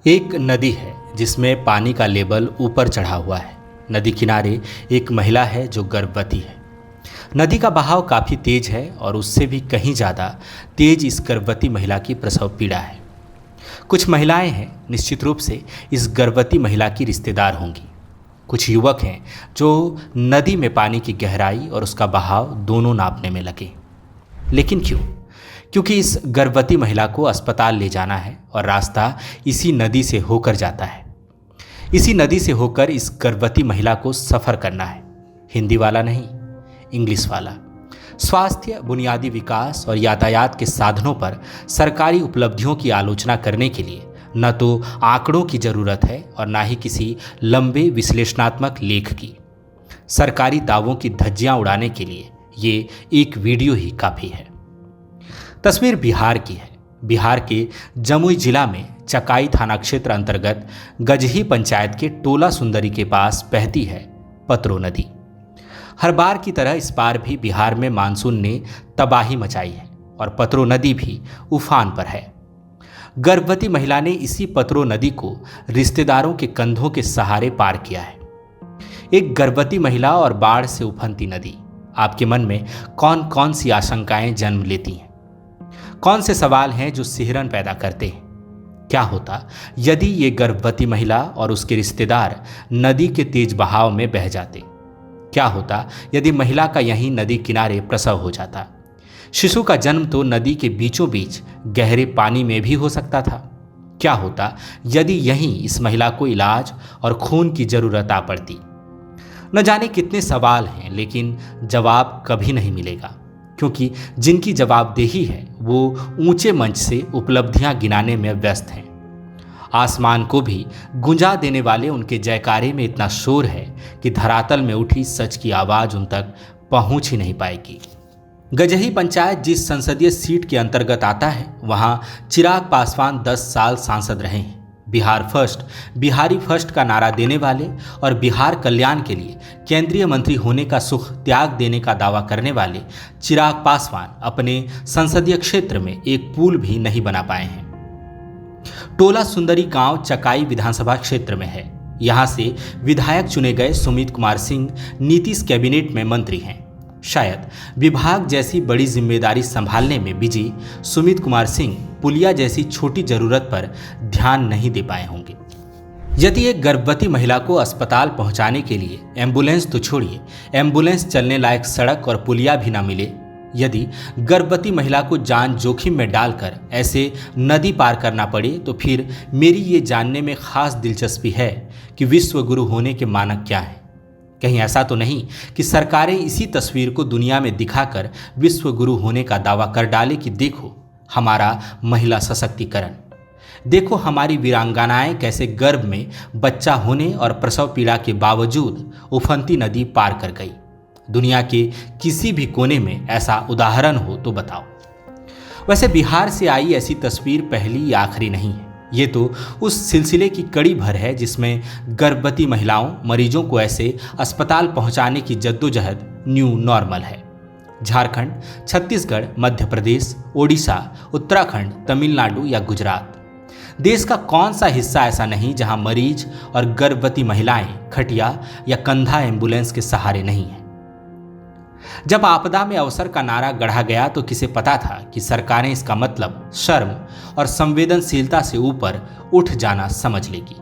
एक नदी है जिसमें पानी का लेवल ऊपर चढ़ा हुआ है। नदी किनारे एक महिला है जो गर्भवती है। नदी का बहाव काफ़ी तेज है और उससे भी कहीं ज़्यादा तेज इस गर्भवती महिला की प्रसव पीड़ा है। कुछ महिलाएं हैं, निश्चित रूप से इस गर्भवती महिला की रिश्तेदार होंगी। कुछ युवक हैं जो नदी में पानी की गहराई और उसका बहाव दोनों नापने में लगे। लेकिन क्यों? क्योंकि इस गर्भवती महिला को अस्पताल ले जाना है और रास्ता इसी नदी से होकर जाता है। इसी नदी से होकर इस गर्भवती महिला को सफ़र करना है। हिंदी वाला नहीं, इंग्लिश वाला। स्वास्थ्य, बुनियादी विकास और यातायात के साधनों पर सरकारी उपलब्धियों की आलोचना करने के लिए न तो आंकड़ों की ज़रूरत है और न ही किसी लंबे विश्लेषणात्मक लेख की। सरकारी दावों की धज्जियां उड़ाने के लिए ये एक वीडियो ही काफ़ी है। तस्वीर बिहार की है। बिहार के जमुई जिला में चकाई थाना क्षेत्र अंतर्गत गजही पंचायत के टोला सुंदरी के पास बहती है पतरो नदी। हर बार की तरह इस बार भी बिहार में मानसून ने तबाही मचाई है और पतरो नदी भी उफान पर है। गर्भवती महिला ने इसी पतरो नदी को रिश्तेदारों के कंधों के सहारे पार किया है। एक गर्भवती महिला और बाढ़ से उफनती नदी, आपके मन में कौन कौन सी आशंकाएं जन्म लेती हैं? कौन से सवाल हैं जो सिहरन पैदा करते हैं? क्या होता यदि ये गर्भवती महिला और उसके रिश्तेदार नदी के तेज बहाव में बह जाते? क्या होता यदि महिला का यहीं नदी किनारे प्रसव हो जाता? शिशु का जन्म तो नदी के बीचों बीच गहरे पानी में भी हो सकता था। क्या होता यदि यहीं इस महिला को इलाज और खून की जरूरत आ पड़ती? न जाने कितने सवाल हैं, लेकिन जवाब कभी नहीं मिलेगा, क्योंकि जिनकी जवाबदेही है वो ऊंचे मंच से उपलब्धियां गिनाने में व्यस्त हैं। आसमान को भी गुंजा देने वाले उनके जयकारे में इतना शोर है कि धरातल में उठी सच की आवाज़ उन तक पहुंच ही नहीं पाएगी। गजही पंचायत जिस संसदीय सीट के अंतर्गत आता है, वहां चिराग पासवान 10 साल सांसद रहे हैं। बिहार फर्स्ट, बिहारी फर्स्ट का नारा देने वाले और बिहार कल्याण के लिए केंद्रीय मंत्री होने का सुख त्याग देने का दावा करने वाले चिराग पासवान अपने संसदीय क्षेत्र में एक पुल भी नहीं बना पाए हैं। टोला सुंदरी गांव चकाई विधानसभा क्षेत्र में है। यहां से विधायक चुने गए सुमित कुमार सिंह नीतीश कैबिनेट में मंत्री हैं। शायद विभाग जैसी बड़ी जिम्मेदारी संभालने में बिजी सुमित कुमार सिंह पुलिया जैसी छोटी जरूरत पर ध्यान नहीं दे पाए होंगे। यदि एक गर्भवती महिला को अस्पताल पहुंचाने के लिए एम्बुलेंस तो छोड़िए, एम्बुलेंस चलने लायक सड़क और पुलिया भी ना मिले, यदि गर्भवती महिला को जान जोखिम में डालकर ऐसे नदी पार करना पड़े, तो फिर मेरी ये जानने में खास दिलचस्पी है कि विश्व गुरु होने के मानक क्या हैं। कहीं ऐसा तो नहीं कि सरकारें इसी तस्वीर को दुनिया में दिखाकर विश्व गुरु होने का दावा कर डाले कि देखो हमारा महिला सशक्तिकरण, देखो हमारी वीरांगनाएं कैसे गर्भ में बच्चा होने और प्रसव पीड़ा के बावजूद उफनती नदी पार कर गई। दुनिया के किसी भी कोने में ऐसा उदाहरण हो तो बताओ। वैसे बिहार से आई ऐसी तस्वीर पहली या आखिरी नहीं है। ये तो उस सिलसिले की कड़ी भर है जिसमें गर्भवती महिलाओं, मरीजों को ऐसे अस्पताल पहुंचाने की जद्दोजहद न्यू नॉर्मल है। झारखंड, छत्तीसगढ़, मध्य प्रदेश, ओडिशा, उत्तराखंड, तमिलनाडु या गुजरात, देश का कौन सा हिस्सा ऐसा नहीं जहां मरीज और गर्भवती महिलाएं खटिया या कंधा एम्बुलेंस के सहारे नहीं हैं। जब आपदा में अवसर का नारा गढ़ा गया तो किसे पता था कि सरकारें इसका मतलब शर्म और संवेदनशीलता से ऊपर उठ जाना समझ लेगी।